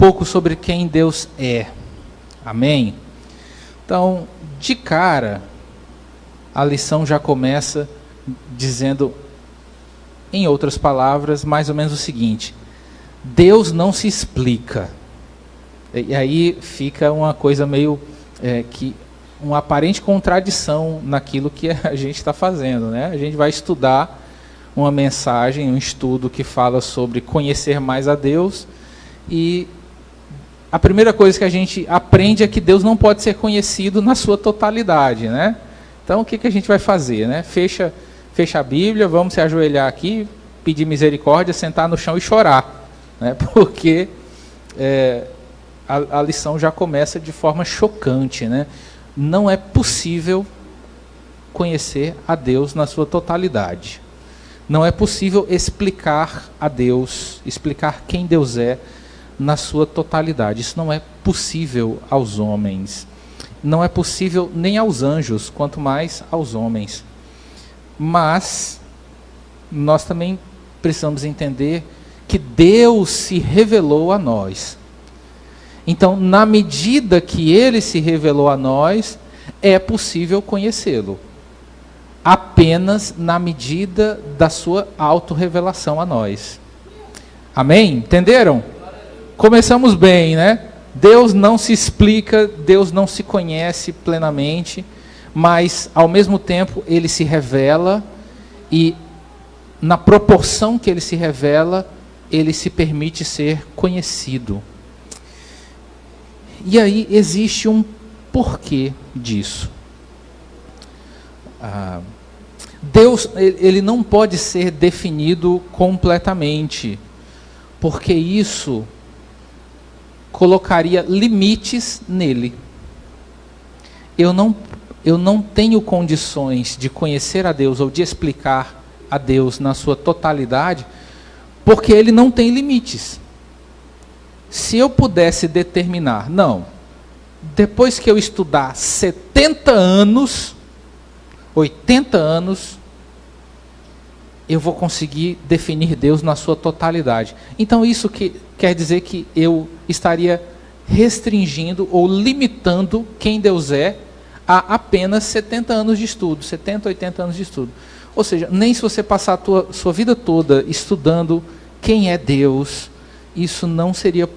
pouco sobre quem Deus é. Amém? Então, de cara, a lição já começa dizendo, em outras palavras, mais ou menos o seguinte: Deus não se explica. E aí fica uma coisa meio uma aparente contradição naquilo que a gente está fazendo, né? A gente vai estudar uma mensagem, um estudo que fala sobre conhecer mais a Deus, e a primeira coisa que a gente aprende é que Deus não pode ser conhecido na sua totalidade, né? Então o que a gente vai fazer, né? Fecha a Bíblia, vamos se ajoelhar aqui, pedir misericórdia, sentar no chão e chorar, né? Porque a lição já começa de forma chocante, né? Não é possível conhecer a Deus na sua totalidade. Não é possível explicar a Deus, explicar quem Deus é na sua totalidade. Isso não é possível aos homens. Não é possível nem aos anjos, quanto mais aos homens. Mas nós também precisamos entender que Deus se revelou a nós. Então, na medida que Ele se revelou a nós, é possível conhecê-lo. Apenas na medida da sua autorrevelação a nós. Amém? Entenderam? Começamos bem, né? Deus não se explica, Deus não se conhece plenamente, mas ao mesmo tempo Ele se revela, e na proporção que Ele se revela, Ele se permite ser conhecido. E aí existe um porquê disso. Deus, ele não pode ser definido completamente, porque isso colocaria limites nele. Eu não tenho condições de conhecer a Deus ou de explicar a Deus na sua totalidade, porque Ele não tem limites. Se eu pudesse determinar, não, depois que eu estudar 70 anos, 80 anos, eu vou conseguir definir Deus na sua totalidade. Então isso quer dizer que eu estaria restringindo ou limitando quem Deus é a apenas 70 anos de estudo, 70, 80 anos de estudo. Ou seja, nem se você passar a sua vida toda estudando quem é Deus, isso não seria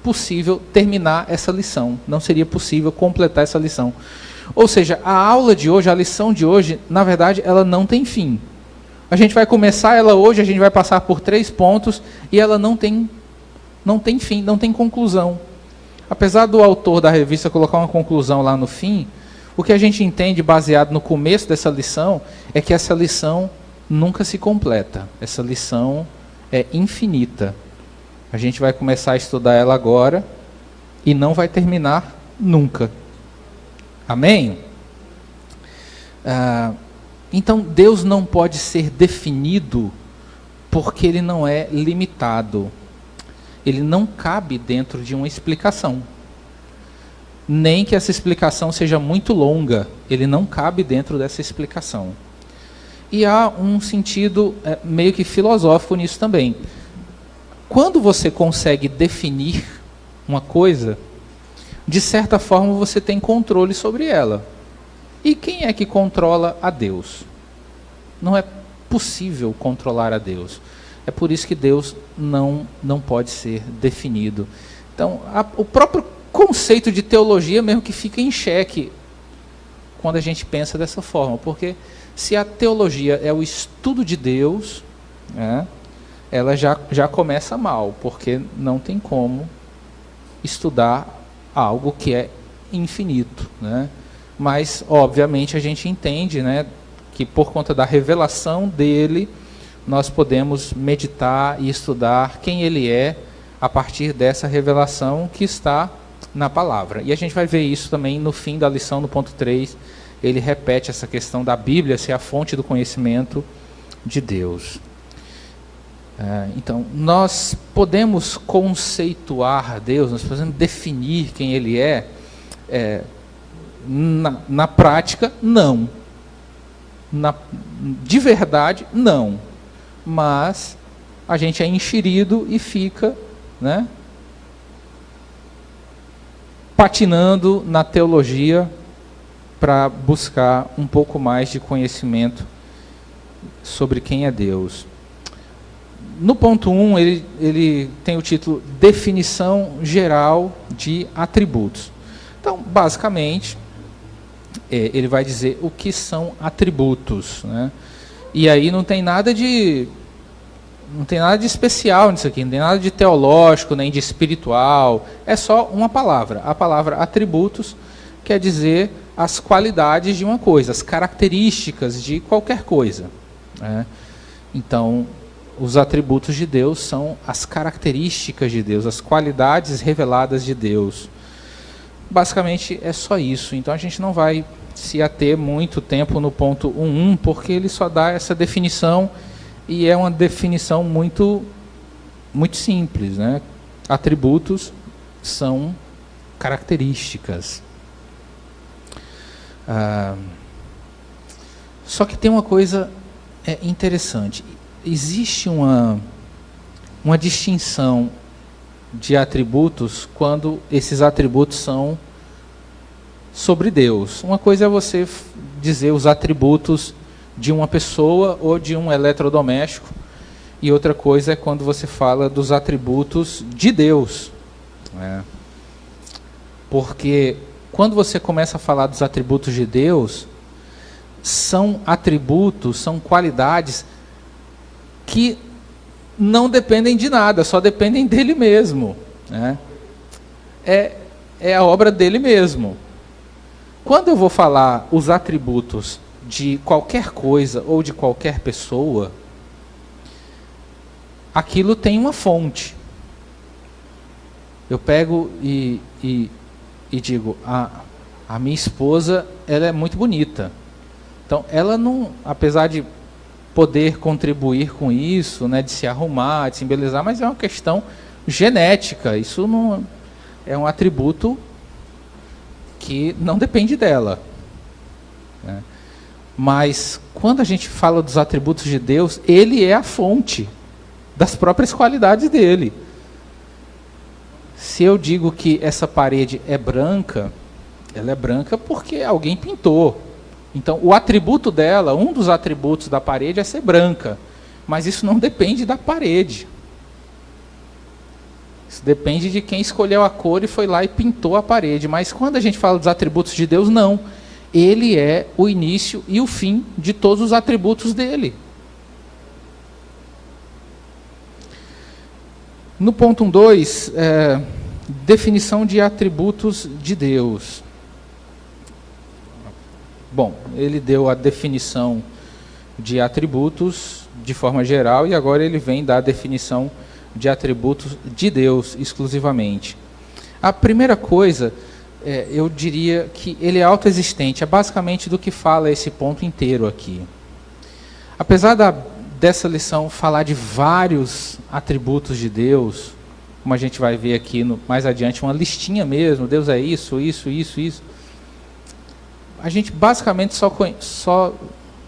possível terminar essa lição, não seria possível completar essa lição. Ou seja, a aula de hoje, a lição de hoje, na verdade, ela não tem fim. A gente vai começar ela hoje, a gente vai passar por 3 pontos, e ela não tem fim, não tem conclusão. Apesar do autor da revista colocar uma conclusão lá no fim, o que a gente entende baseado no começo dessa lição é que essa lição nunca se completa. Essa lição é infinita. A gente vai começar a estudar ela agora e não vai terminar nunca. Amém? Então Deus não pode ser definido porque Ele não é limitado. Ele não cabe dentro de uma explicação. Nem que essa explicação seja muito longa, ele não cabe dentro dessa explicação. E há um sentido meio que filosófico nisso também. Quando você consegue definir uma coisa, de certa forma você tem controle sobre ela. E quem é que controla a Deus? Não é possível controlar a Deus. É por isso que Deus não pode ser definido. Então, o próprio conceito de teologia mesmo que fica em xeque quando a gente pensa dessa forma. Porque se a teologia é o estudo de Deus, né, ela já começa mal, porque não tem como estudar algo que é infinito, né? Mas, obviamente, a gente entende, né, que por conta da revelação dele, nós podemos meditar e estudar quem ele é a partir dessa revelação que está na palavra. E a gente vai ver isso também no fim da lição, no ponto 3, ele repete essa questão da Bíblia ser a fonte do conhecimento de Deus. Então, nós podemos conceituar Deus, nós podemos definir quem Ele é, na prática, não. De verdade, não. Mas a gente é enxerido e fica, né, patinando na teologia para buscar um pouco mais de conhecimento sobre quem é Deus. No ponto 1, ele tem o título Definição Geral de Atributos. Então, basicamente, ele vai dizer o que são atributos, né? E aí não tem nada de especial nisso aqui, não tem nada de teológico, nem de espiritual, é só uma palavra. A palavra atributos quer dizer as qualidades de uma coisa, as características de qualquer coisa, né? Então, os atributos de Deus são as características de Deus, as qualidades reveladas de Deus. Basicamente é só isso. Então a gente não vai se ater muito tempo no ponto 1.1, porque ele só dá essa definição e é uma definição muito simples, né? Atributos são características. Só que tem uma coisa interessante. Existe uma distinção de atributos quando esses atributos são sobre Deus. Uma coisa é você dizer os atributos de uma pessoa ou de um eletrodoméstico, e outra coisa é quando você fala dos atributos de Deus, né? Porque quando você começa a falar dos atributos de Deus, são atributos, são qualidades que não dependem de nada, só dependem dele mesmo, né? É a obra dele mesmo. Quando eu vou falar os atributos de qualquer coisa ou de qualquer pessoa, aquilo tem uma fonte. Eu pego e digo, a minha esposa, ela é muito bonita. Então, ela não, apesar de poder contribuir com isso, né, de se arrumar, de se embelezar, mas é uma questão genética. Isso não é um atributo que não depende dela, né? Mas quando a gente fala dos atributos de Deus, ele é a fonte das próprias qualidades dele. Se eu digo que essa parede é branca, ela é branca porque alguém pintou. Então, o atributo dela, um dos atributos da parede é ser branca, mas isso não depende da parede. Isso depende de quem escolheu a cor e foi lá e pintou a parede. Mas quando a gente fala dos atributos de Deus, não. Ele é o início e o fim de todos os atributos dele. No ponto 1.2, definição de atributos de Deus. Bom, ele deu a definição de atributos de forma geral e agora ele vem dar a definição de atributos de Deus exclusivamente. A primeira coisa, eu diria que ele é autoexistente, é basicamente do que fala esse ponto inteiro aqui. Apesar dessa lição falar de vários atributos de Deus, como a gente vai ver aqui mais adiante, uma listinha mesmo, Deus é isso, isso, isso, isso. A gente basicamente só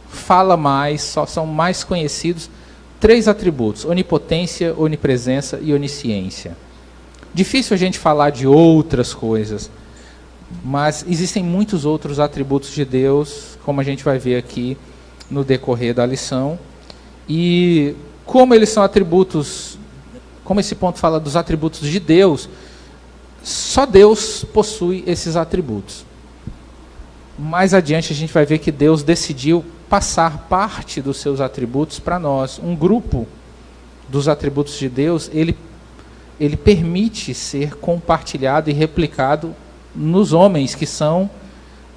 fala mais, só são mais conhecidos 3 atributos: onipotência, onipresença e onisciência. Difícil a gente falar de outras coisas, mas existem muitos outros atributos de Deus, como a gente vai ver aqui no decorrer da lição. E como eles são atributos, como esse ponto fala dos atributos de Deus, só Deus possui esses atributos. Mais adiante a gente vai ver que Deus decidiu passar parte dos seus atributos para nós. Um grupo dos atributos de Deus, ele permite ser compartilhado e replicado nos homens, que são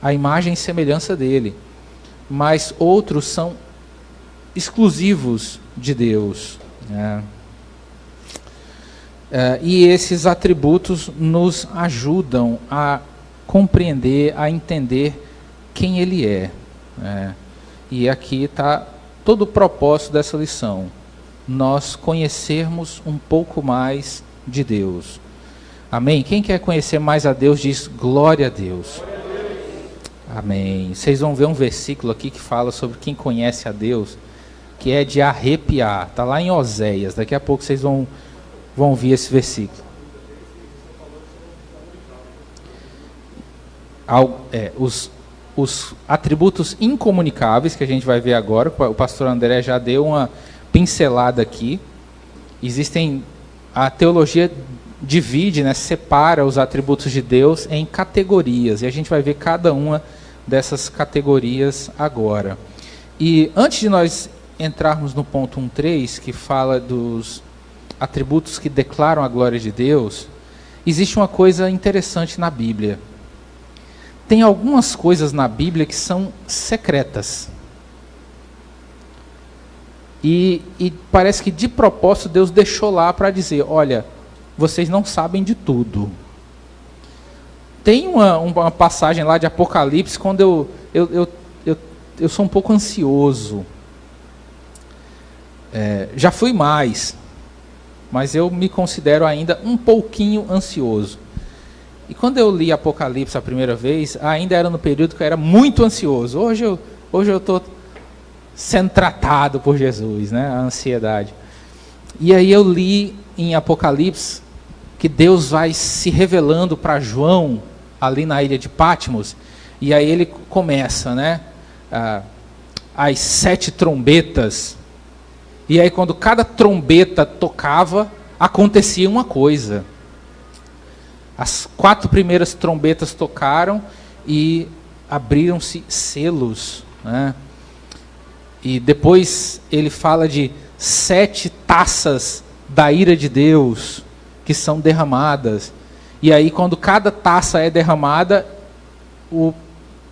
a imagem e semelhança dele. Mas outros são exclusivos de Deus, né? E esses atributos nos ajudam a compreender, a entender quem ele é, né? E aqui está todo o propósito dessa lição: nós conhecermos um pouco mais de Deus. Amém? Quem quer conhecer mais a Deus diz glória a Deus. Amém. Vocês vão ver um versículo aqui que fala sobre quem conhece a Deus, que é de arrepiar. Está lá em Oséias. Daqui a pouco vocês vão ouvir esse versículo. os atributos incomunicáveis, que a gente vai ver agora. O pastor André já deu uma pincelada aqui. A teologia divide, né, separa os atributos de Deus em categorias, e a gente vai ver cada uma dessas categorias agora. E antes de nós entrarmos no ponto 1.3, que fala dos atributos que declaram a glória de Deus, existe uma coisa interessante na Bíblia. Tem algumas coisas na Bíblia que são secretas. E parece que de propósito Deus deixou lá para dizer, olha, vocês não sabem de tudo. Tem uma passagem lá de Apocalipse, quando eu sou um pouco ansioso. Já fui mais, mas eu me considero ainda um pouquinho ansioso. E quando eu li Apocalipse a primeira vez, ainda era no período que eu era muito ansioso. Hoje eu estou sendo tratado por Jesus, né? A ansiedade. E aí eu li em Apocalipse que Deus vai se revelando para João ali na ilha de Patmos, e aí ele começa, né? As 7 trombetas. E aí quando cada trombeta tocava, acontecia uma coisa. As 4 primeiras trombetas tocaram e abriram-se selos, né? E depois ele fala de 7 taças da ira de Deus que são derramadas. E aí quando cada taça é derramada, o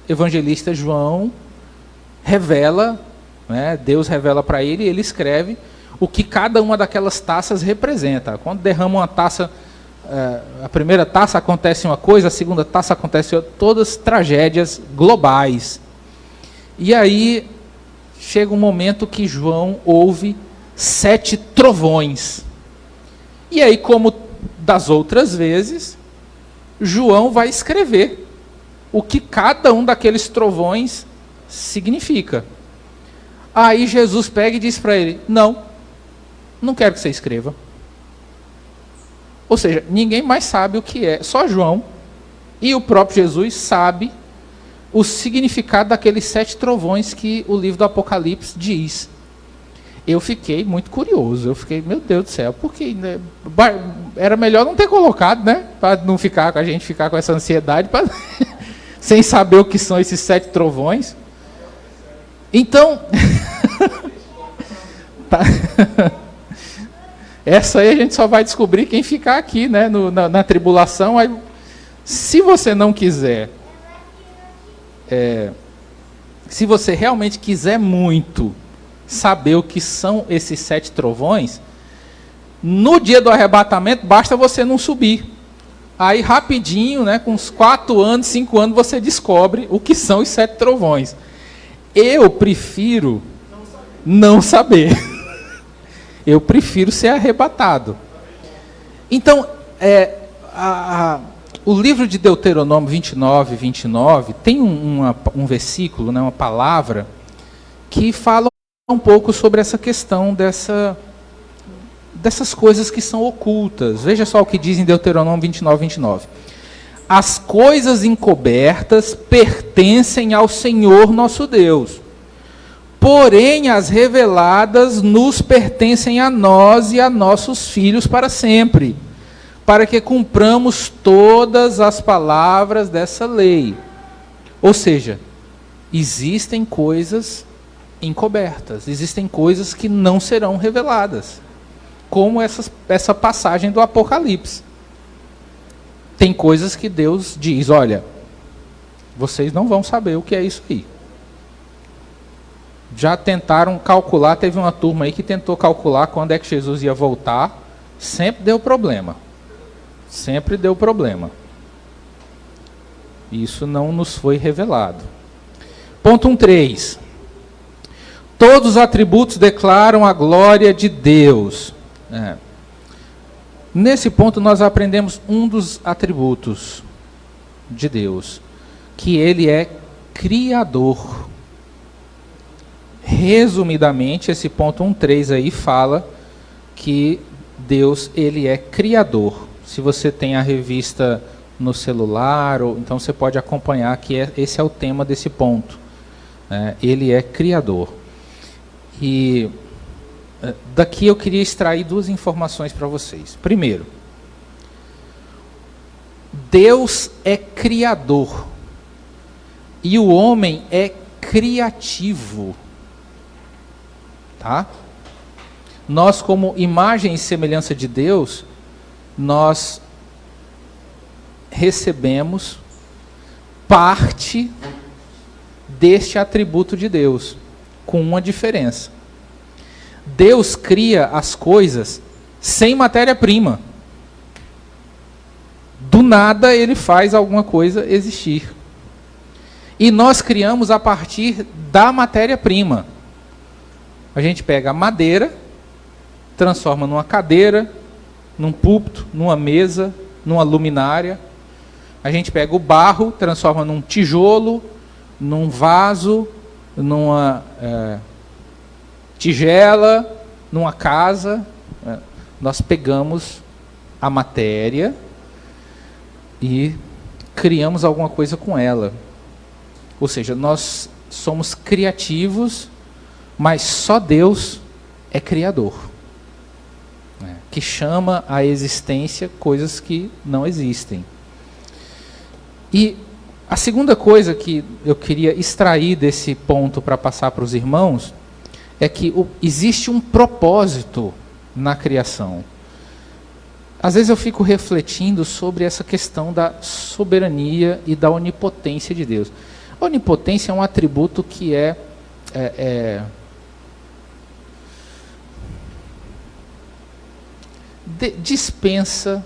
evangelista João revela, né? Deus revela para ele e ele escreve o que cada uma daquelas taças representa. Quando derrama uma taça, a primeira taça acontece uma coisa, a segunda taça acontece outra, todas tragédias globais. E aí chega um momento que João ouve 7 trovões. E aí, como das outras vezes, João vai escrever o que cada um daqueles trovões significa. Aí Jesus pega e diz para ele, não quero que você escreva. Ou seja, ninguém mais sabe o que é, só João e o próprio Jesus sabe o significado daqueles 7 trovões que o livro do Apocalipse diz. Eu fiquei muito curioso, eu fiquei, meu Deus do céu, porque né, era melhor não ter colocado, né? Para não ficar, a gente ficar com essa ansiedade, sem saber o que são esses 7 trovões. Então, tá. Essa aí a gente só vai descobrir quem ficar aqui, né, na tribulação. Aí, se você não quiser, se você realmente quiser muito saber o que são esses 7 trovões, no dia do arrebatamento, basta você não subir. Aí rapidinho, né, com uns 4 anos, 5 anos, você descobre o que são os 7 trovões. Eu prefiro não saber. Eu prefiro ser arrebatado. Então, o livro de Deuteronômio 29 tem um versículo, né, uma palavra, que fala um pouco sobre essa questão dessas coisas que são ocultas. Veja só o que diz em Deuteronômio 29. As coisas encobertas pertencem ao Senhor nosso Deus, porém as reveladas nos pertencem a nós e a nossos filhos para sempre, para que cumpramos todas as palavras dessa lei. Ou seja, existem coisas encobertas, existem coisas que não serão reveladas, como essa passagem do Apocalipse. Tem coisas que Deus diz, olha, vocês não vão saber o que é isso aí. Já tentaram calcular, teve uma turma aí que tentou calcular quando é que Jesus ia voltar, sempre deu problema. Sempre deu problema. Isso não nos foi revelado. Ponto 1.3. Todos os atributos declaram a glória de Deus. Nesse ponto nós aprendemos um dos atributos de Deus, que ele é criador. Resumidamente, esse ponto 1.3 aí fala que Deus, ele é criador. Se você tem a revista no celular, ou então você pode acompanhar que esse é o tema desse ponto. Ele é criador. E daqui eu queria extrair duas informações para vocês. Primeiro, Deus é criador e o homem é criativo. Tá? Nós, como imagem e semelhança de Deus, nós recebemos parte deste atributo de Deus, com uma diferença. Deus cria as coisas sem matéria-prima. Do nada ele faz alguma coisa existir. E nós criamos a partir da matéria-prima. A gente pega a madeira, transforma numa cadeira, num púlpito, numa mesa, numa luminária. A gente pega o barro, transforma num tijolo, num vaso, numa tigela, numa casa. Nós pegamos a matéria e criamos alguma coisa com ela. Ou seja, nós somos criativos, mas só Deus é criador, que chama à existência coisas que não existem. E a segunda coisa que eu queria extrair desse ponto para passar para os irmãos é que existe um propósito na criação. Às vezes eu fico refletindo sobre essa questão da soberania e da onipotência de Deus. A onipotência é um atributo que dispensa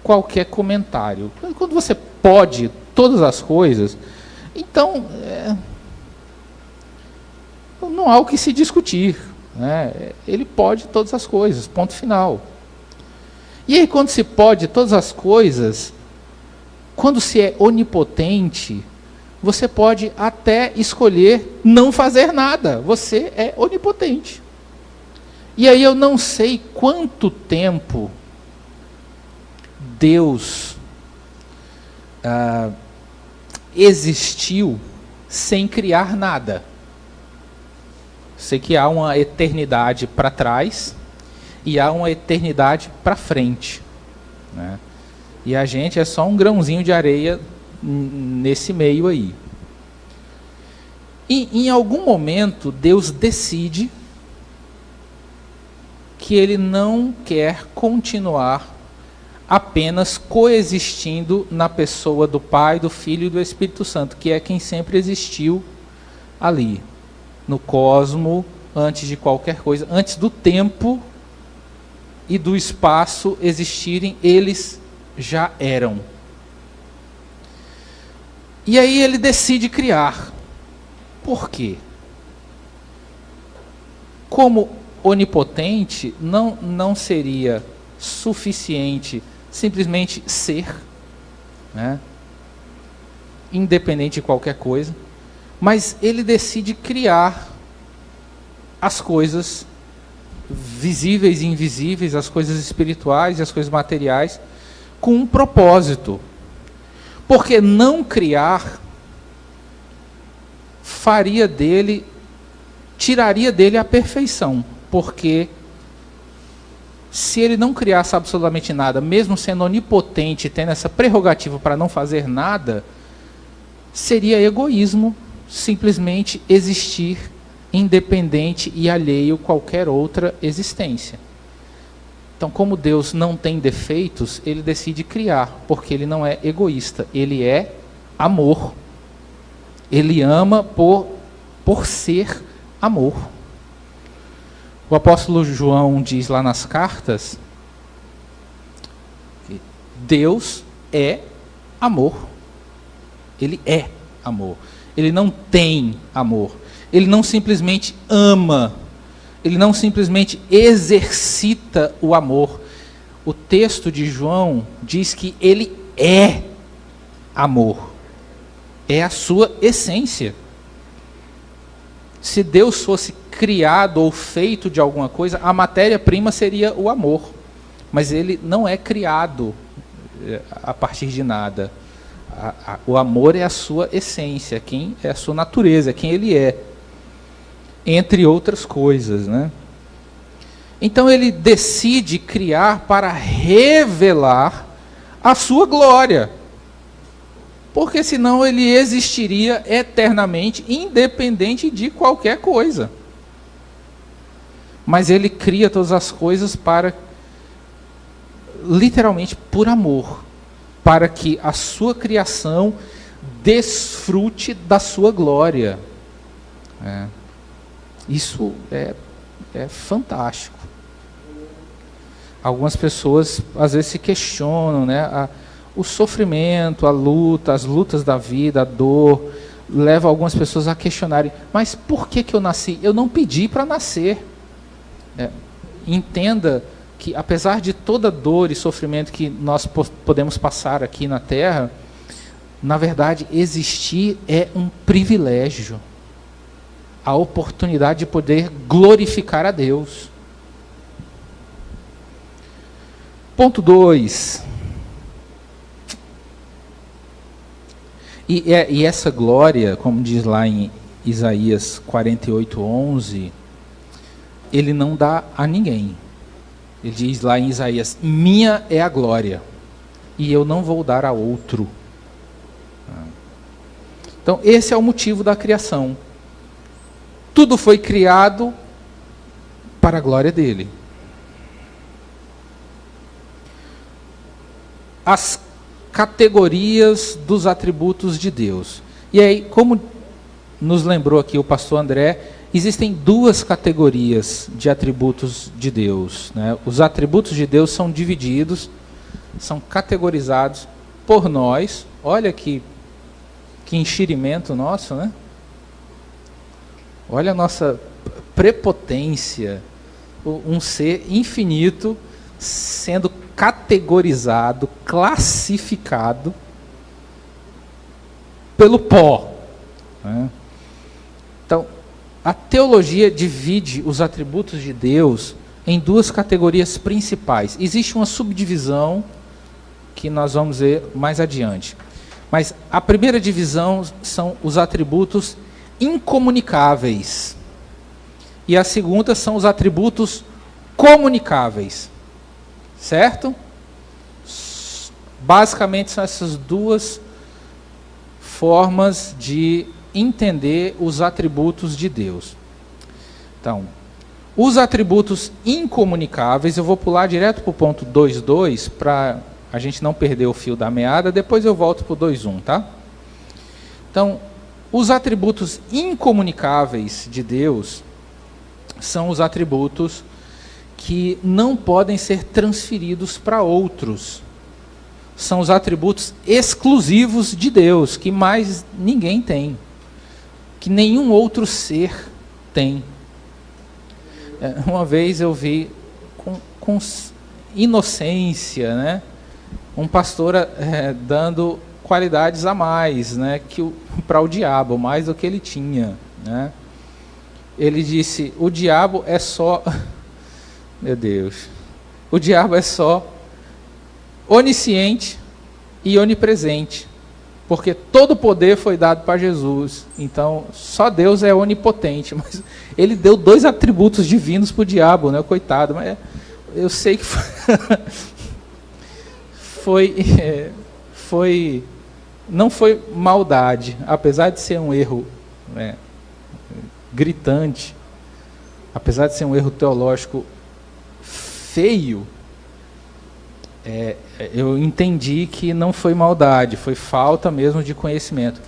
qualquer comentário. Quando você pode todas as coisas, então não há o que se discutir. Ele pode todas as coisas, ponto final. E aí, quando se pode todas as coisas, quando se é onipotente, você pode até escolher não fazer nada. Você é onipotente. E aí eu não sei quanto tempo Deus existiu sem criar nada. Sei que há uma eternidade para trás e há uma eternidade para frente, né? E a gente é só um grãozinho de areia nesse meio aí. E em algum momento Deus decide que ele não quer continuar apenas coexistindo na pessoa do Pai, do Filho e do Espírito Santo, que é quem sempre existiu ali, no cosmo, antes de qualquer coisa, antes do tempo e do espaço existirem, eles já eram. E aí ele decide criar. Por quê? Como onipotente, não seria suficiente simplesmente ser, né? Independente de qualquer coisa, mas ele decide criar as coisas visíveis e invisíveis, as coisas espirituais e as coisas materiais, com um propósito. Porque não criar tiraria dele a perfeição, porque se ele não criasse absolutamente nada, mesmo sendo onipotente, tendo essa prerrogativa para não fazer nada, seria egoísmo simplesmente existir independente e alheio a qualquer outra existência. Então, como Deus não tem defeitos, ele decide criar, porque ele não é egoísta, ele é amor. Ele ama por ser amor. O apóstolo João diz lá nas cartas que Deus é amor. Ele é amor. Ele não tem amor. Ele não simplesmente ama. Ele não simplesmente exercita o amor. O texto de João diz que ele é amor. É a sua essência. Se Deus fosse criado ou feito de alguma coisa, a matéria-prima seria o amor. Mas ele não é criado. a partir de nada. O amor é a sua essência, é a sua natureza, é quem ele é, entre outras coisas, né? Então ele decide criar para revelar a sua glória, porque senão ele existiria eternamente, independente de qualquer coisa. Mas ele cria todas as coisas para, literalmente, por amor, para que a sua criação desfrute da sua glória. Isso é fantástico. Algumas pessoas às vezes se questionam, né? O sofrimento, as lutas da vida, a dor, leva algumas pessoas a questionarem: mas por que eu nasci? Eu não pedi para nascer. Entenda que, apesar de toda dor e sofrimento que nós podemos passar aqui na Terra, na verdade, existir é um privilégio. A oportunidade de poder glorificar a Deus. Ponto 2. E essa glória, como diz lá em Isaías 48:11, ele não dá a ninguém. Ele diz lá em Isaías: minha é a glória, e eu não vou dar a outro. Então, esse é o motivo da criação. Tudo foi criado para a glória dele. As categorias dos atributos de Deus. E aí, como nos lembrou aqui o pastor André, existem duas categorias de atributos de Deus, né? Os atributos de Deus são divididos, são categorizados por nós. Olha que enxerimento nosso, né? Olha a nossa prepotência, um ser infinito sendo categorizado, classificado pelo pó, né? Então, a teologia divide os atributos de Deus em duas categorias principais. Existe uma subdivisão que nós vamos ver mais adiante. Mas a primeira divisão são os atributos incomunicáveis. E a segunda são os atributos comunicáveis. Certo? Basicamente são essas duas formas de entender os atributos de Deus. Então, os atributos incomunicáveis, eu vou pular direto para o ponto 2.2, para a gente não perder o fio da meada, depois eu volto para o 2.1, tá? Então, os atributos incomunicáveis de Deus são os atributos que não podem ser transferidos para outros. São os atributos exclusivos de Deus, que mais ninguém tem, que nenhum outro ser tem. Uma vez eu vi com inocência, né, um pastor dando qualidades a mais, né, para o diabo, mais do que ele tinha, né? Ele disse: o diabo é só, meu Deus, o diabo é só onisciente e onipresente, porque todo o poder foi dado para Jesus. Então, só Deus é onipotente, mas ele deu 2 atributos divinos para o diabo, né, coitado. Mas eu sei que não foi maldade, apesar de ser um erro, né, gritante, apesar de ser um erro teológico feio, eu entendi que não foi maldade, foi falta mesmo de conhecimento.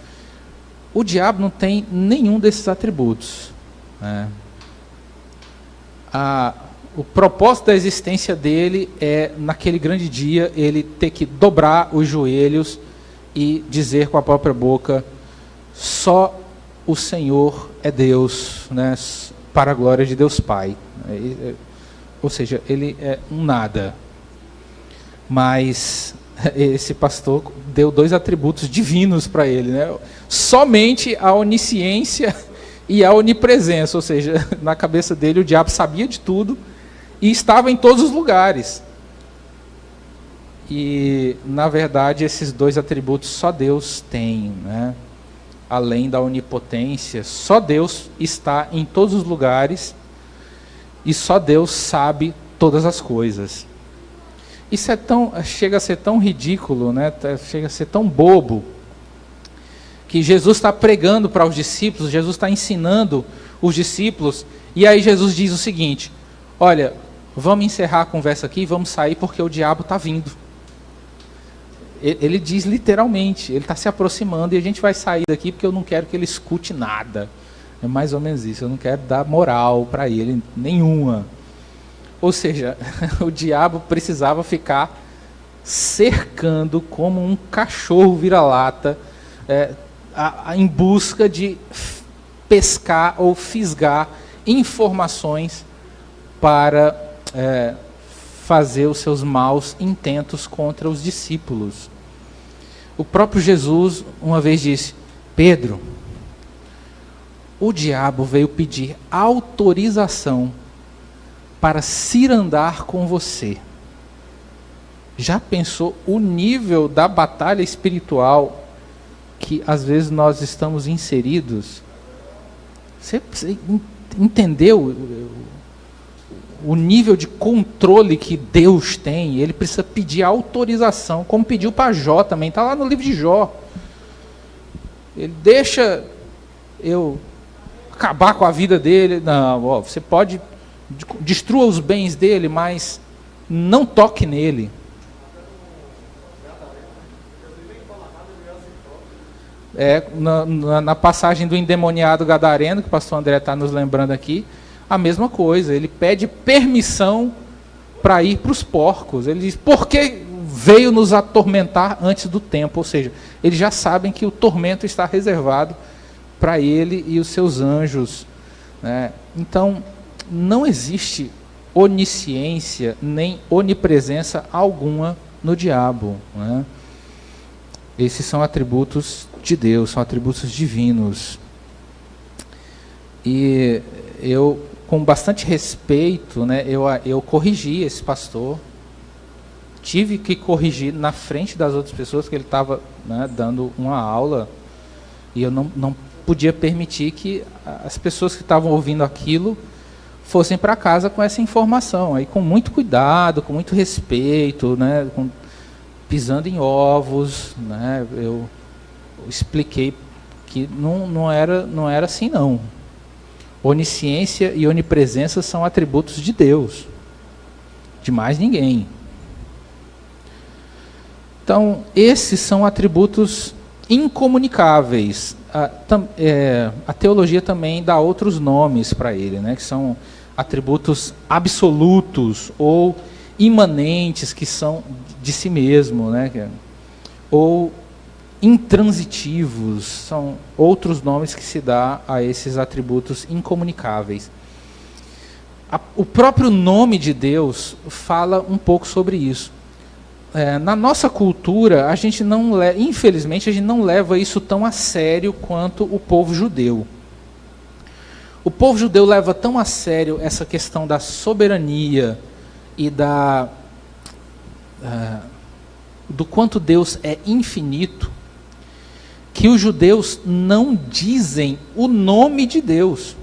O diabo não tem nenhum desses atributos, né? O propósito da existência dele é, naquele grande dia, ele ter que dobrar os joelhos e dizer com a própria boca: só o Senhor é Deus, né, para a glória de Deus Pai. Ou seja, ele é um nada. Mas esse pastor deu 2 atributos divinos para ele, né? Somente a onisciência e a onipresença, ou seja, na cabeça dele o diabo sabia de tudo e estava em todos os lugares. E, na verdade, esses dois atributos só Deus tem, né? Além da onipotência, só Deus está em todos os lugares e só Deus sabe todas as coisas. Isso chega a ser tão ridículo, né? Chega a ser tão bobo, que Jesus está pregando para os discípulos, Jesus está ensinando os discípulos, e aí Jesus diz o seguinte: olha, vamos encerrar a conversa aqui, vamos sair porque o diabo está vindo. Ele diz literalmente, ele está se aproximando e a gente vai sair daqui porque eu não quero que ele escute nada. É mais ou menos isso, eu não quero dar moral para ele nenhuma. Ou seja, o diabo precisava ficar cercando como um cachorro vira-lata, em busca de pescar ou fisgar informações para fazer os seus maus intentos contra os discípulos. O próprio Jesus uma vez disse: Pedro, o diabo veio pedir autorização para cirandar com você. Já pensou o nível da batalha espiritual que às vezes nós estamos inseridos? Você entendeu o nível de controle que Deus tem? Ele precisa pedir autorização, como pediu para Jó também, está lá no livro de Jó. Ele deixa eu acabar com a vida dele. Não, você pode, destrua os bens dele, mas não toque nele. Na passagem do endemoniado gadareno, que o pastor André está nos lembrando aqui, a mesma coisa, ele pede permissão para ir para os porcos. Ele diz: por que veio nos atormentar antes do tempo? Ou seja, eles já sabem que o tormento está reservado para ele e os seus anjos, né? Então, não existe onisciência nem onipresença alguma no diabo, né? Esses são atributos de Deus, são atributos divinos. E eu, com bastante respeito, né, eu corrigi esse pastor. Tive que corrigir na frente das outras pessoas, que ele estava, né, dando uma aula, e eu não podia permitir que as pessoas que estavam ouvindo aquilo fossem para casa com essa informação. Aí, com muito cuidado, com muito respeito, né, pisando em ovos, né, eu expliquei que não era assim, não. Onisciência e onipresença são atributos de Deus, de mais ninguém. Então, esses são atributos incomunicáveis. A teologia também dá outros nomes para ele, né, que são atributos absolutos ou imanentes, que são de si mesmo, né, ou intransitivos, são outros nomes que se dá a esses atributos incomunicáveis. O próprio nome de Deus fala um pouco sobre isso. Na nossa cultura, infelizmente, a gente não leva isso tão a sério quanto o povo judeu. O povo judeu leva tão a sério essa questão da soberania e do quanto Deus é infinito, que os judeus não dizem o nome de Deus.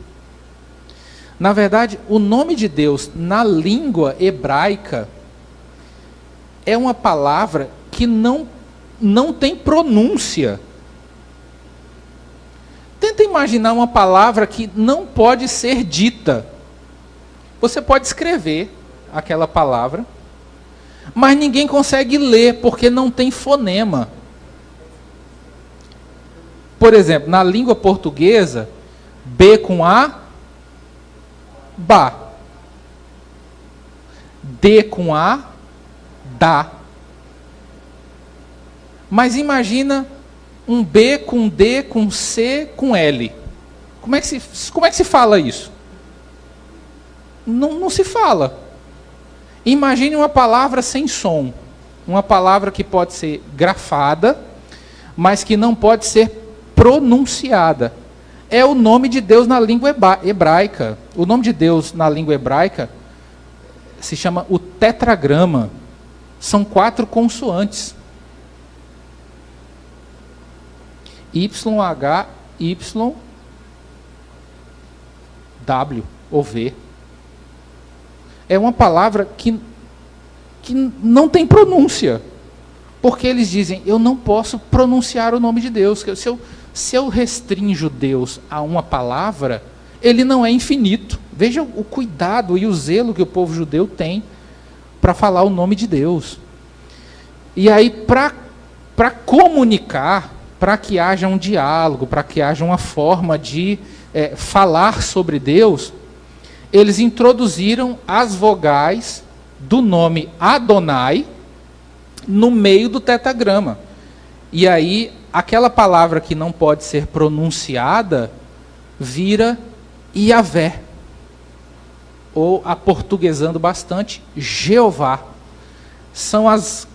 Na verdade, o nome de Deus na língua hebraica é uma palavra que não tem pronúncia. Tenta imaginar uma palavra que não pode ser dita. Você pode escrever aquela palavra, mas ninguém consegue ler porque não tem fonema. Por exemplo, na língua portuguesa, B com A, ba. D com A, dá. Mas imagina um B com D, com C, com L. Como é que se fala isso? Não se fala. Imagine uma palavra sem som. Uma palavra que pode ser grafada, mas que não pode ser pronunciada. É o nome de Deus na língua hebraica. O nome de Deus na língua hebraica se chama o tetragrama. São 4 consoantes. Y, H, Y, W ou V. É uma palavra que não tem pronúncia. Porque eles dizem, eu não posso pronunciar o nome de Deus. Se eu restringo Deus a uma palavra, ele não é infinito. Veja o cuidado e o zelo que o povo judeu tem para falar o nome de Deus. E aí, para comunicar, para que haja um diálogo, para que haja uma forma de falar sobre Deus, eles introduziram as vogais do nome Adonai no meio do tetragrama. E aí, aquela palavra que não pode ser pronunciada vira Iavé. Ou, aportuguesando bastante, Jeová. São as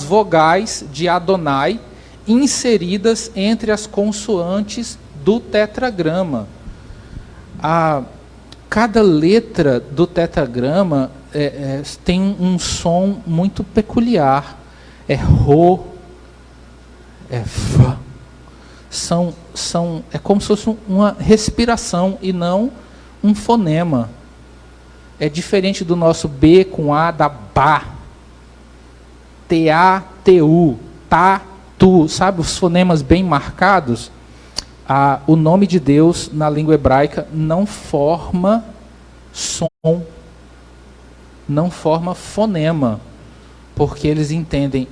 vogais de Adonai inseridas entre as consoantes do tetragrama. Cada letra do tetragrama tem um som muito peculiar. É Rô, é Vá. É como se fosse uma respiração e não um fonema. É diferente do nosso B com A da Bá. T-A-T-U, tá, tu, sabe os fonemas bem marcados? O nome de Deus na língua hebraica não forma som, não forma fonema, porque eles entendem,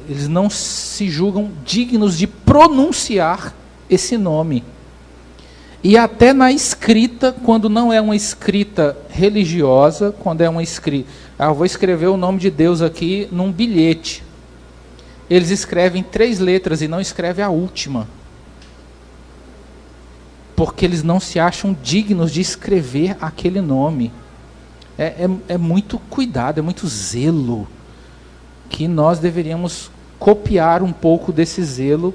eles não se julgam dignos de pronunciar esse nome. E até na escrita, quando não é uma escrita religiosa, quando é uma escrita, eu vou escrever o nome de Deus aqui num bilhete. Eles escrevem 3 letras e não escrevem a última. Porque eles não se acham dignos de escrever aquele nome. É muito cuidado, é muito zelo, que nós deveríamos copiar um pouco desse zelo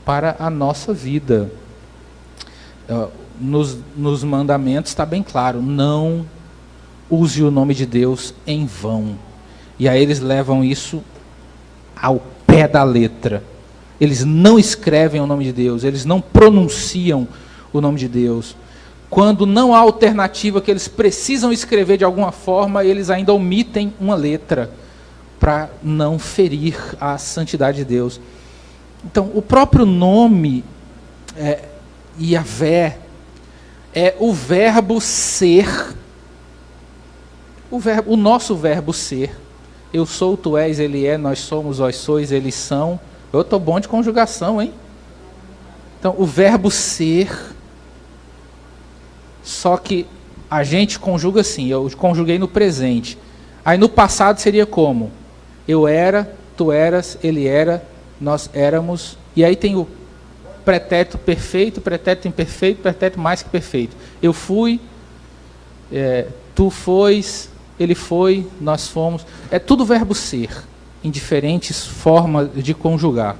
para a nossa vida. Nos mandamentos está bem claro, não use o nome de Deus em vão. E aí eles levam isso ao pé da letra. Eles não escrevem o nome de Deus, eles não pronunciam o nome de Deus. Quando não há alternativa que eles precisam escrever de alguma forma, eles ainda omitem uma letra para não ferir a santidade de Deus. Então, o próprio nome Iavé é o verbo ser, o nosso verbo ser. Eu sou, tu és, ele é, nós somos, vós sois, eles são. Eu estou bom de conjugação, hein? Então, o verbo ser, só que a gente conjuga assim, eu conjuguei no presente. Aí no passado seria como? Eu era, tu eras, ele era, nós éramos, e aí tem o pretérito perfeito, pretérito imperfeito, pretérito mais que perfeito. Eu fui, tu fois, ele foi, nós fomos. É tudo verbo ser, em diferentes formas de conjugar.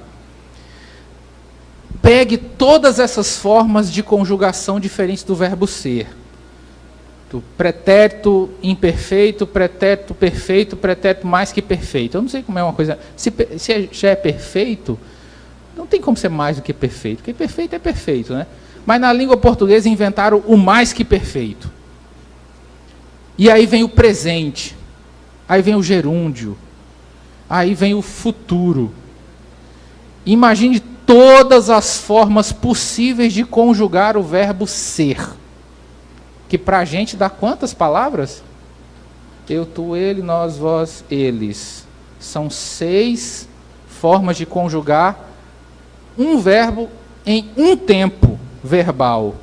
Pegue todas essas formas de conjugação diferentes do verbo ser. Do pretérito imperfeito, pretérito perfeito, pretérito mais que perfeito. Eu não sei como é uma coisa. Se já é perfeito, não tem como ser mais do que perfeito, porque perfeito é perfeito, né? Mas na língua portuguesa inventaram o mais que perfeito. E aí vem o presente, aí vem o gerúndio, aí vem o futuro. Imagine todas as formas possíveis de conjugar o verbo ser. Que para a gente dá quantas palavras? Eu, tu, ele, nós, vós, eles. São 6 formas de conjugar um verbo em um tempo verbal.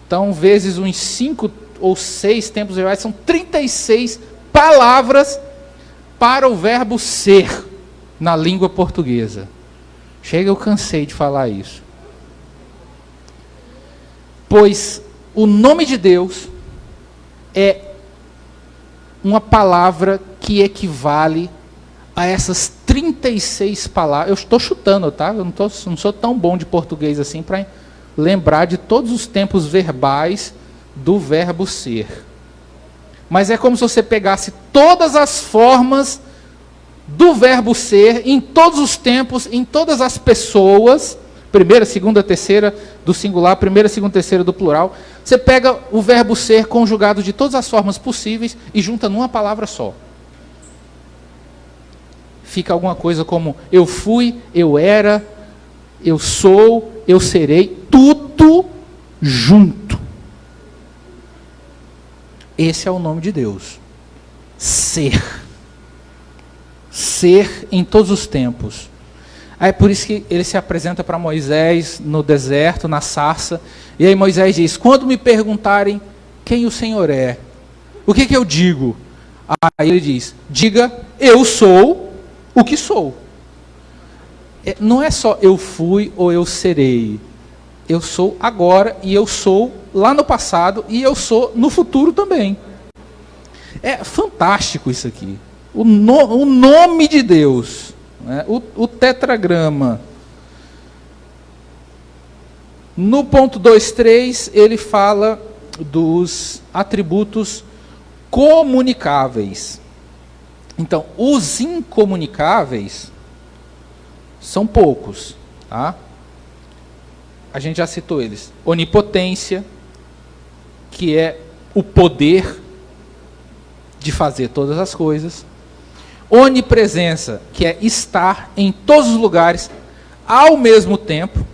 Então, vezes uns 5 ou 6 tempos verbais, são 36 palavras para o verbo ser na língua portuguesa. Chega, eu cansei de falar isso. Pois o nome de Deus é uma palavra que equivale a essas 36 palavras. Eu estou chutando, tá? Eu não sou tão bom de português assim para lembrar de todos os tempos verbais do verbo ser. mas é como se você pegasse todas as formas do verbo ser, em todos os tempos, em todas as pessoas, primeira, segunda, terceira do singular, primeira, segunda, terceira do plural. Você pega o verbo ser conjugado de todas as formas possíveis e junta numa palavra só. Fica alguma coisa como eu fui, eu era, eu sou, eu serei, tudo junto. Esse é o nome de Deus. Ser. Ser em todos os tempos. Aí é por isso que ele se apresenta para Moisés no deserto, na sarça. E aí Moisés diz, quando me perguntarem quem o Senhor é, o que eu digo? Aí ele diz, diga, eu sou o que sou. Não é só eu fui ou eu serei. Eu sou agora e eu sou lá no passado e eu sou no futuro também. É fantástico isso aqui. O nome de Deus, né? O tetragrama. No ponto 2.3, ele fala dos atributos comunicáveis. Então, os incomunicáveis são poucos, tá? A gente já citou eles. Onipotência, que é o poder de fazer todas as coisas. Onipresença, que é estar em todos os lugares ao mesmo tempo.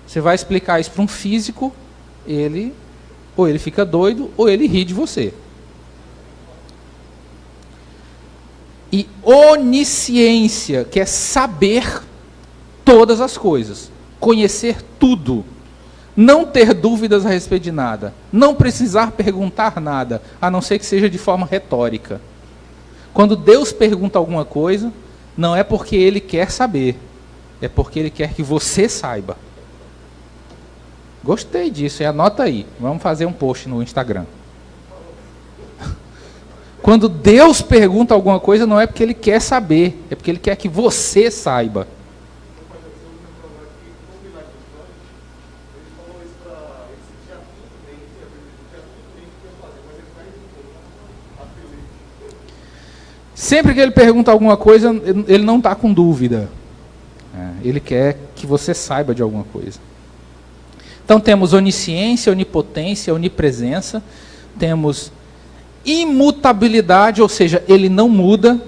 Você vai explicar isso para um físico, ou ele fica doido, ou ele ri de você. E onisciência, que é saber todas as coisas, conhecer tudo, não ter dúvidas a respeito de nada, não precisar perguntar nada, a não ser que seja de forma retórica. Quando Deus pergunta alguma coisa, não é porque Ele quer saber, é porque Ele quer que você saiba. Gostei disso, anota aí, vamos fazer um post no Instagram. Quando Deus pergunta alguma coisa, não é porque Ele quer saber, é porque Ele quer que você saiba. Sempre que ele pergunta alguma coisa, ele não está com dúvida. Ele quer que você saiba de alguma coisa. Então temos onisciência, onipotência, onipresença. Temos imutabilidade, ou seja, ele não muda.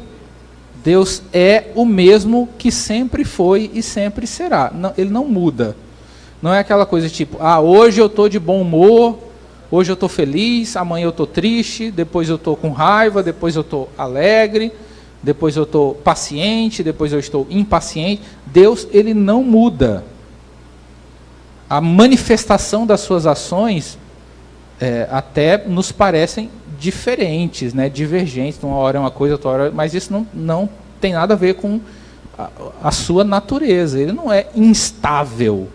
Deus é o mesmo que sempre foi e sempre será. Não, ele não muda. Não é aquela coisa tipo, hoje eu estou de bom humor, hoje eu estou feliz, amanhã eu estou triste, depois eu estou com raiva, depois eu estou alegre, depois eu estou paciente, depois eu estou impaciente. Deus, ele não muda. A manifestação das suas ações até nos parecem diferentes, né, divergentes. Uma hora é uma coisa, outra hora... Mas isso não tem nada a ver com a sua natureza. Ele não é instável.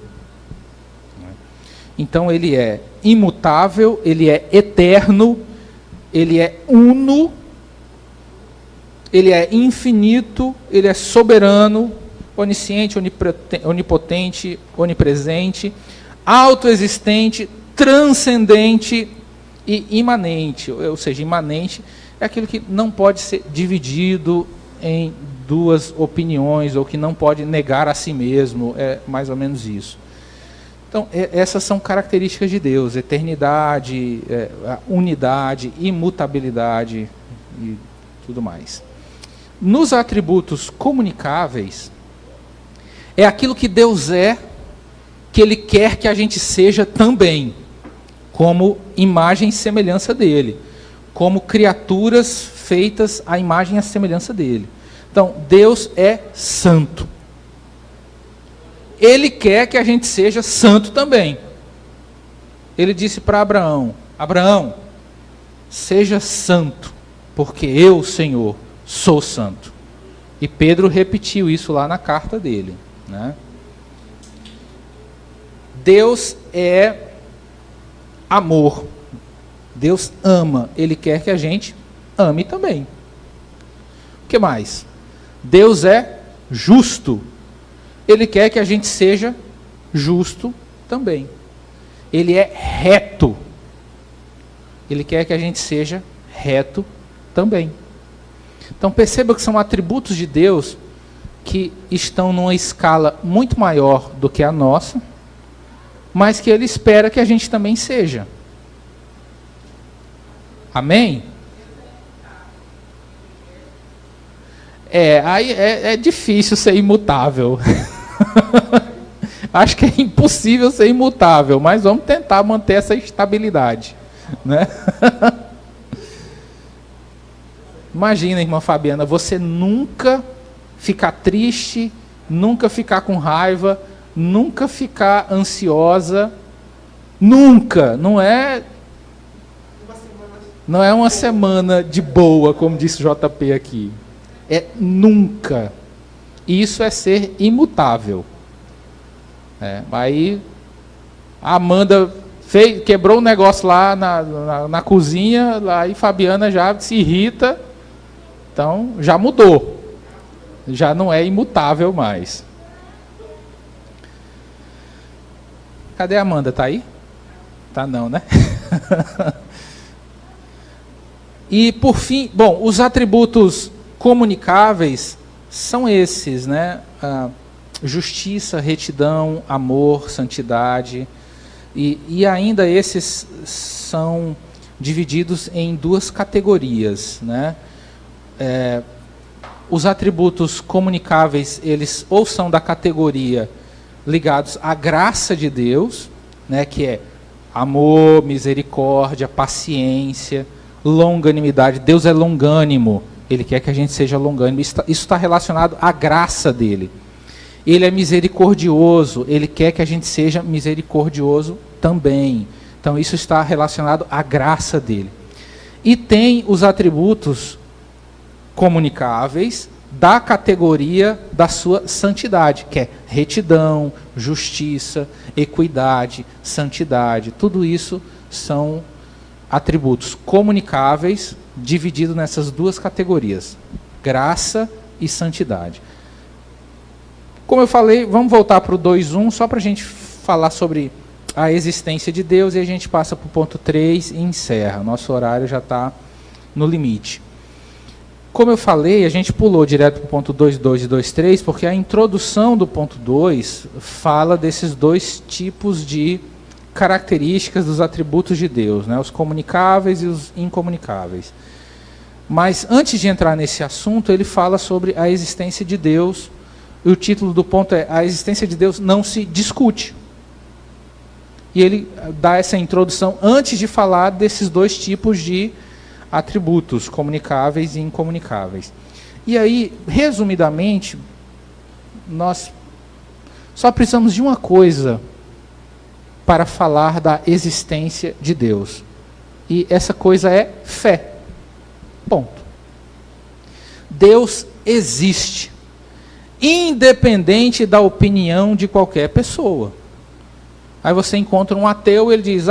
Então ele é imutável, ele é eterno, ele é uno, ele é infinito, ele é soberano, onisciente, onipotente, onipresente, autoexistente, transcendente e imanente. Ou seja, imanente é aquilo que não pode ser dividido em duas opiniões, ou que não pode negar a si mesmo, é mais ou menos isso. Então, essas são características de Deus: eternidade, unidade, imutabilidade e tudo mais. Nos atributos comunicáveis, é aquilo que Deus é, que Ele quer que a gente seja também, como imagem e semelhança dEle, como criaturas feitas à imagem e à semelhança dEle. Então, Deus é santo. Ele quer que a gente seja santo também. Ele disse para Abraão: Abraão, seja santo, porque eu, Senhor, sou santo. E Pedro repetiu isso lá na carta dele, né? Deus é amor. Deus ama. Ele quer que a gente ame também. O que mais? Deus é justo. Ele quer que a gente seja justo também. Ele é reto. Ele quer que a gente seja reto também. Então perceba que são atributos de Deus que estão numa escala muito maior do que a nossa, mas que Ele espera que a gente também seja. Amém? Aí é difícil ser imutável. Acho que é impossível ser imutável, mas vamos tentar manter essa estabilidade, né? Imagina, irmã Fabiana, você nunca ficar triste, nunca ficar com raiva, nunca ficar ansiosa, nunca, não é uma semana de boa, como disse o JP aqui. É nunca. Isso é ser imutável. Aí a Amanda quebrou um negócio lá na cozinha, aí Fabiana já se irrita, então já mudou. Já não é imutável mais. Cadê a Amanda? Tá aí? Tá não, né? E por fim, bom, os atributos comunicáveis são esses, né? Justiça, retidão, amor, santidade. E ainda esses são divididos em duas categorias, né? Os atributos comunicáveis, eles ou são da categoria ligados à graça de Deus, né, que é amor, misericórdia, paciência, longanimidade. Deus é longânimo, Ele quer que a gente seja longânimo. Isso está relacionado à graça dEle. Ele é misericordioso, Ele quer que a gente seja misericordioso também. Então isso está relacionado à graça dEle. E tem os atributos comunicáveis da categoria da sua santidade, que é retidão, justiça, equidade, santidade. Tudo isso são atributos comunicáveis divididos nessas duas categorias, graça e santidade. Como eu falei, vamos voltar para o 2.1, só para a gente falar sobre a existência de Deus, e a gente passa para o ponto 3 e encerra. Nosso horário já está no limite. Como eu falei, a gente pulou direto para o ponto 2.2 e 2.3, porque a introdução do ponto 2 fala desses dois tipos de características dos atributos de Deus, né? Os comunicáveis e os incomunicáveis. Mas antes de entrar nesse assunto, ele fala sobre a existência de Deus, e o título do ponto é: a existência de Deus não se discute. E ele dá essa introdução antes de falar desses dois tipos de atributos, comunicáveis e incomunicáveis. E aí, resumidamente, nós só precisamos de uma coisa para falar da existência de Deus. E essa coisa é fé. Ponto. Deus existe, independente da opinião de qualquer pessoa. Aí você encontra um ateu e ele diz: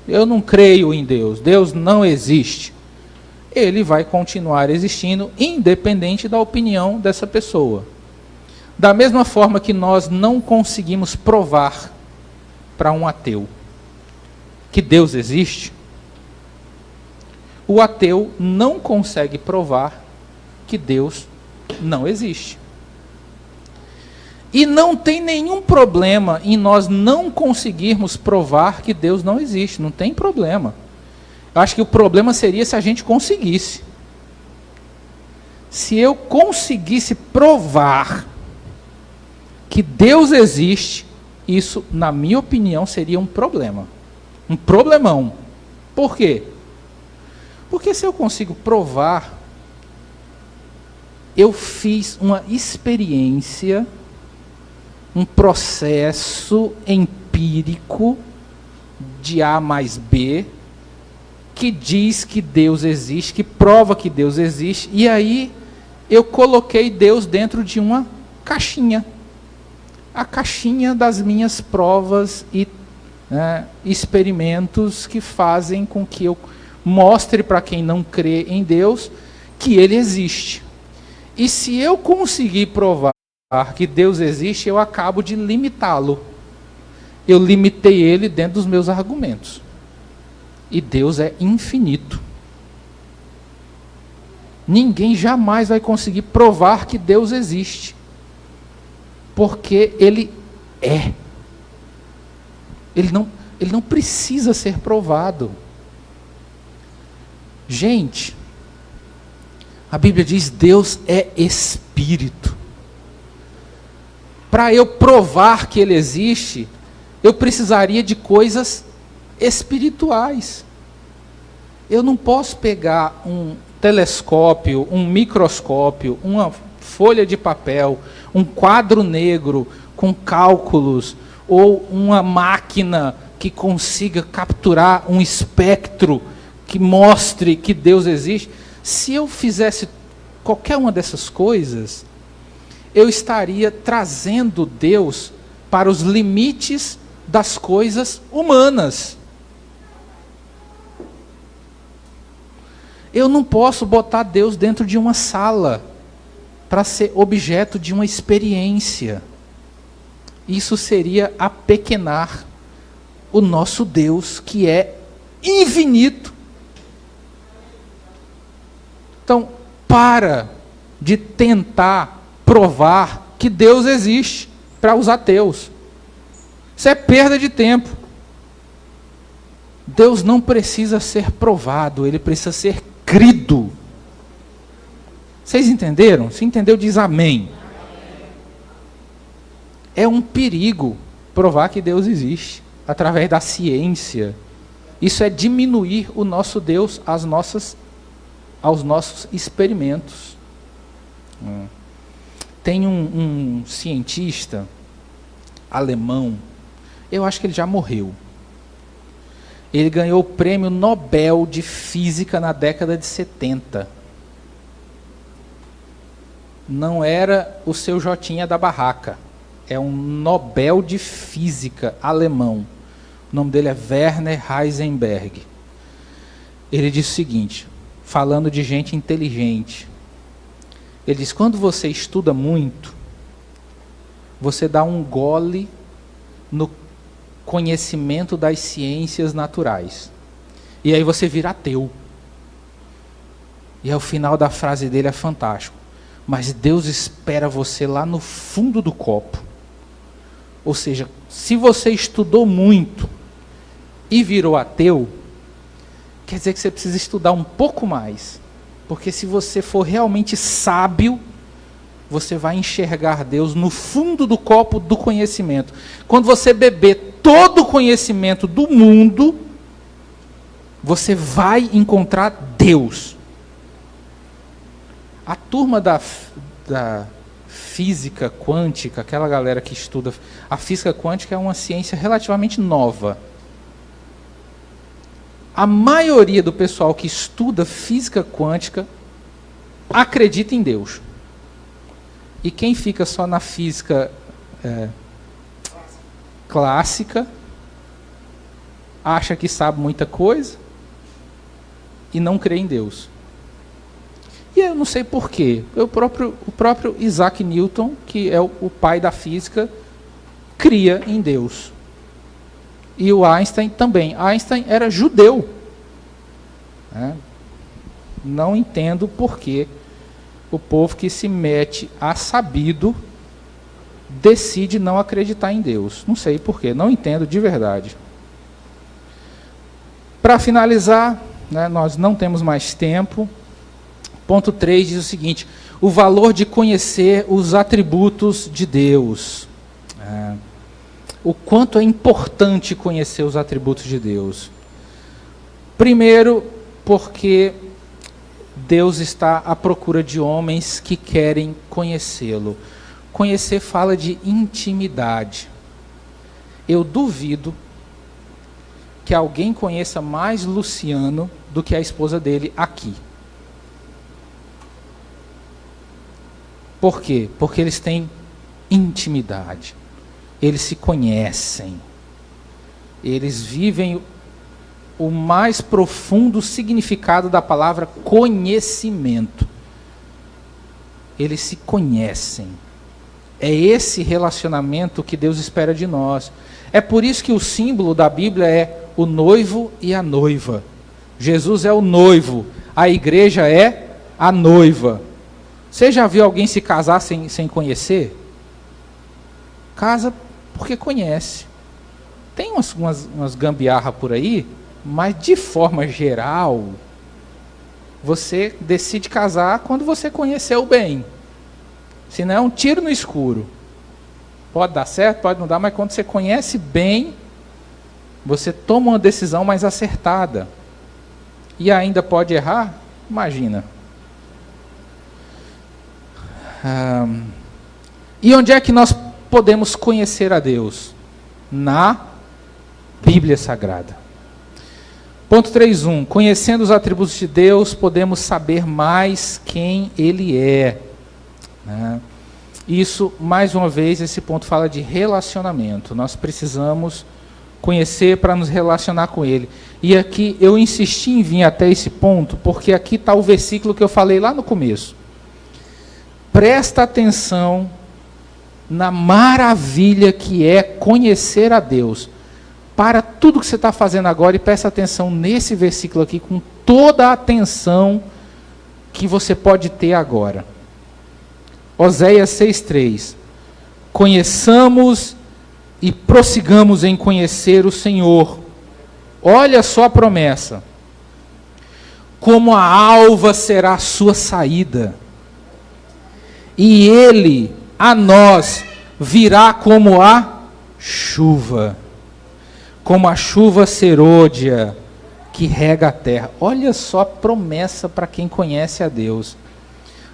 eu não creio em Deus, Deus não existe. Ele vai continuar existindo, independente da opinião dessa pessoa. Da mesma forma que nós não conseguimos provar para um ateu que Deus existe, o ateu não consegue provar que Deus não existe. E não tem nenhum problema em nós não conseguirmos provar que Deus não existe. Não tem problema. Eu acho que o problema seria se a gente conseguisse. Se eu conseguisse provar que Deus existe, isso, na minha opinião, seria um problema. Um problemão. Por quê? Porque se eu consigo provar, eu fiz uma experiência, um processo empírico de A mais B, que diz que Deus existe, que prova que Deus existe, e aí eu coloquei Deus dentro de uma caixinha. A caixinha das minhas provas e experimentos que fazem com que eu mostre para quem não crê em Deus que Ele existe. E se eu conseguir provar que Deus existe, eu acabo de limitá-lo. Eu limitei Ele dentro dos meus argumentos. E Deus é infinito. Ninguém jamais vai conseguir provar que Deus existe. Porque Ele é. Ele não precisa ser provado. Gente, a Bíblia diz: Deus é Espírito. Para eu provar que Ele existe, eu precisaria de coisas espirituais. Eu não posso pegar um telescópio, um microscópio, uma folha de papel, um quadro negro com cálculos, ou uma máquina que consiga capturar um espectro que mostre que Deus existe. Se eu fizesse qualquer uma dessas coisas, eu estaria trazendo Deus para os limites das coisas humanas. Eu não posso botar Deus dentro de uma sala para ser objeto de uma experiência. Isso seria apequenar o nosso Deus, que é infinito. Então, para de tentar provar que Deus existe para os ateus. Isso é perda de tempo. Deus não precisa ser provado, Ele precisa ser crido. Vocês entenderam? Se entendeu, diz amém. É um perigo provar que Deus existe através da ciência. Isso é diminuir o nosso Deus aos nossos experimentos. Tem um cientista alemão, eu acho que ele já morreu. Ele ganhou o prêmio Nobel de Física na década de 70. Não era o seu Jotinha da barraca. É um Nobel de Física alemão. O nome dele é Werner Heisenberg. Ele diz o seguinte, falando de gente inteligente. Ele diz: quando você estuda muito, você dá um gole no conhecimento das ciências naturais. E aí você vira ateu. E aí o final da frase dele é fantástico. Mas Deus espera você lá no fundo do copo. Ou seja, se você estudou muito e virou ateu, quer dizer que você precisa estudar um pouco mais. Porque se você for realmente sábio, você vai enxergar Deus no fundo do copo do conhecimento. Quando você beber todo o conhecimento do mundo, você vai encontrar Deus. A turma da física quântica, aquela galera que estuda... A física quântica é uma ciência relativamente nova. A maioria do pessoal que estuda física quântica acredita em Deus. E quem fica só na física clássica acha que sabe muita coisa e não crê em Deus. E eu não sei porquê. O próprio Isaac Newton, que é o pai da física, cria em Deus. E o Einstein também. Einstein era judeu. Não entendo porquê o povo que se mete a sabido decide não acreditar em Deus. Não sei porquê, não entendo de verdade. Para finalizar, nós não temos mais tempo. Ponto 3 diz o seguinte: o valor de conhecer os atributos de Deus. O quanto é importante conhecer os atributos de Deus. Primeiro, porque Deus está à procura de homens que querem conhecê-lo. Conhecer fala de intimidade. Eu duvido que alguém conheça mais Luciano do que a esposa dele aqui. Por quê? Porque eles têm intimidade. Eles se conhecem. Eles vivem o mais profundo significado da palavra conhecimento. Eles se conhecem. É esse relacionamento que Deus espera de nós. É por isso que o símbolo da Bíblia é o noivo e a noiva. Jesus é o noivo, a igreja é a noiva. Você já viu alguém se casar sem conhecer? Casa porque conhece. Tem umas gambiarra por aí, mas de forma geral, você decide casar quando você conheceu bem. Senão é um tiro no escuro. Pode dar certo, pode não dar, mas quando você conhece bem, você toma uma decisão mais acertada. E ainda pode errar? Imagina. E onde é que nós podemos conhecer a Deus? Na Bíblia Sagrada. Ponto 3.1. Conhecendo os atributos de Deus, podemos saber mais quem Ele é. Isso, mais uma vez, esse ponto fala de relacionamento. Nós precisamos conhecer para nos relacionar com Ele. E aqui eu insisti em vir até esse ponto, porque aqui está o versículo que eu falei lá no começo. Presta atenção na maravilha que é conhecer a Deus. Para tudo que você está fazendo agora e presta atenção nesse versículo aqui, com toda a atenção que você pode ter agora. Oséias 6,3. Conheçamos e prossigamos em conhecer o Senhor. Olha só a promessa. Como a alva será a sua saída, e Ele a nós virá como a chuva, como a chuva serôdia que rega a terra. Olha só a promessa para quem conhece a Deus.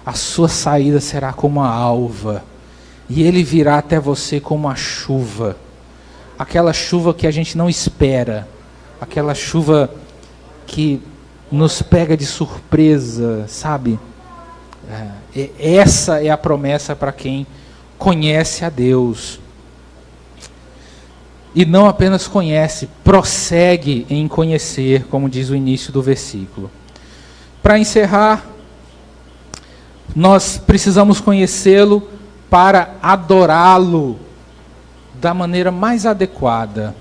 A sua saída será como a alva, e Ele virá até você como a chuva. Aquela chuva que a gente não espera, aquela chuva que nos pega de surpresa, sabe? Essa é a promessa para quem conhece a Deus. E não apenas conhece, prossegue em conhecer, como diz o início do versículo. Para encerrar, nós precisamos conhecê-lo para adorá-lo da maneira mais adequada.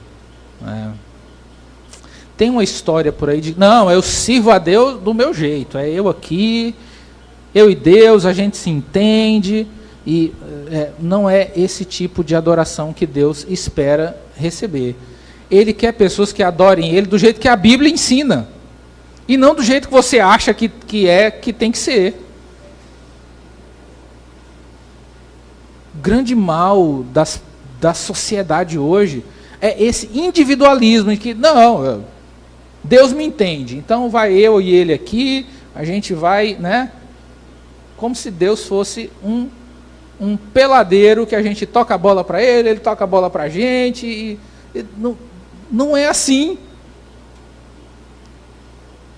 Tem uma história por aí de, não, eu sirvo a Deus do meu jeito, é eu aqui, eu e Deus, a gente se entende, e não é esse tipo de adoração que Deus espera receber. Ele quer pessoas que adorem Ele do jeito que a Bíblia ensina, e não do jeito que você acha que tem que ser. O grande mal da sociedade hoje é esse individualismo, em que, não, Deus me entende, então vai eu e Ele aqui, a gente vai, como se Deus fosse um peladeiro que a gente toca a bola para Ele, Ele toca a bola para a gente, e não é assim.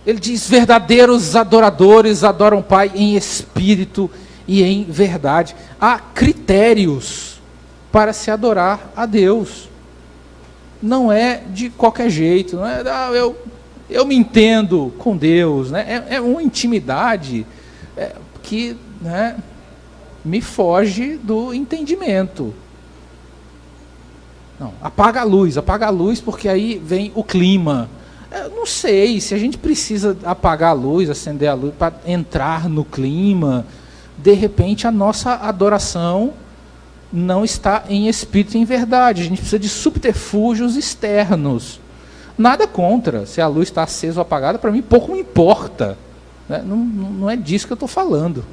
Ele diz, verdadeiros adoradores adoram o Pai em espírito e em verdade. Há critérios para se adorar a Deus. Não é de qualquer jeito, não é, eu me entendo com Deus, é uma intimidade que me foge do entendimento. Não, apaga a luz, porque aí vem o clima. Eu não sei se a gente precisa apagar a luz, acender a luz para entrar no clima. De repente a nossa adoração não está em espírito e em verdade. A gente precisa de subterfúgios externos. Nada contra se a luz está acesa ou apagada, para mim pouco me importa. Não é disso que eu estou falando.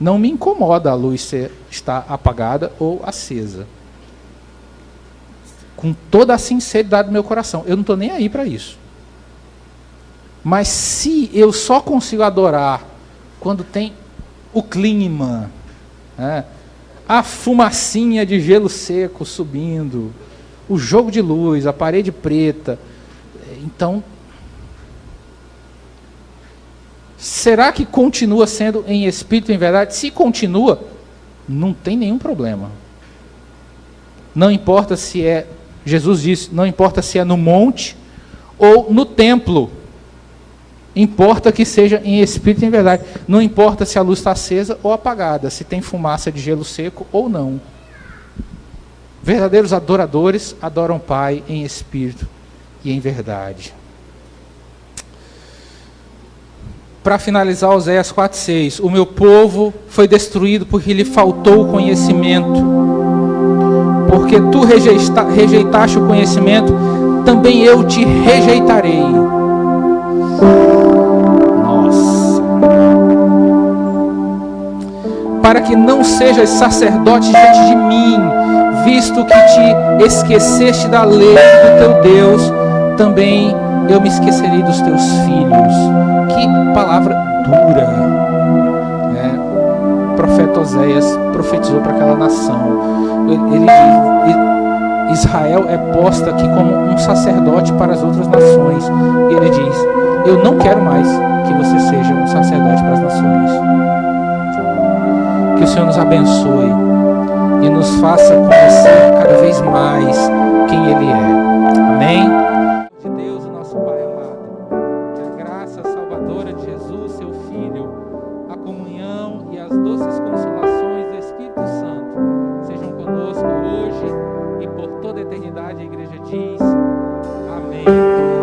Não me incomoda a luz estar apagada ou acesa. Com toda a sinceridade do meu coração, eu não estou nem aí para isso. Mas se eu só consigo adorar quando tem o clima, a fumacinha de gelo seco subindo, o jogo de luz, a parede preta, então, será que continua sendo em espírito e em verdade? Se continua, não tem nenhum problema. Não importa se Jesus disse, não importa se é no monte ou no templo. Importa que seja em espírito e em verdade. Não importa se a luz está acesa ou apagada, se tem fumaça de gelo seco ou não. Verdadeiros adoradores adoram o Pai em espírito e em verdade. para finalizar, Oséias 4:6. O meu povo foi destruído porque lhe faltou o conhecimento. Porque tu rejeitaste o conhecimento, também eu te rejeitarei. Nossa. Para que não sejas sacerdote diante de mim, visto que te esqueceste da lei do teu Deus, também eu me esquecerei dos teus filhos. Que palavra dura. O profeta Oséias profetizou para aquela nação. Ele diz: Israel é posta aqui como um sacerdote para as outras nações. E ele diz: eu não quero mais que você seja um sacerdote para as nações. Que o Senhor nos abençoe e nos faça conhecer cada vez mais quem Ele é. Amém? De Deus, o nosso Pai amado, que a graça salvadora de Jesus, seu Filho, a comunhão e as doces consolações do Espírito Santo sejam conosco hoje e por toda a eternidade. A igreja diz: amém.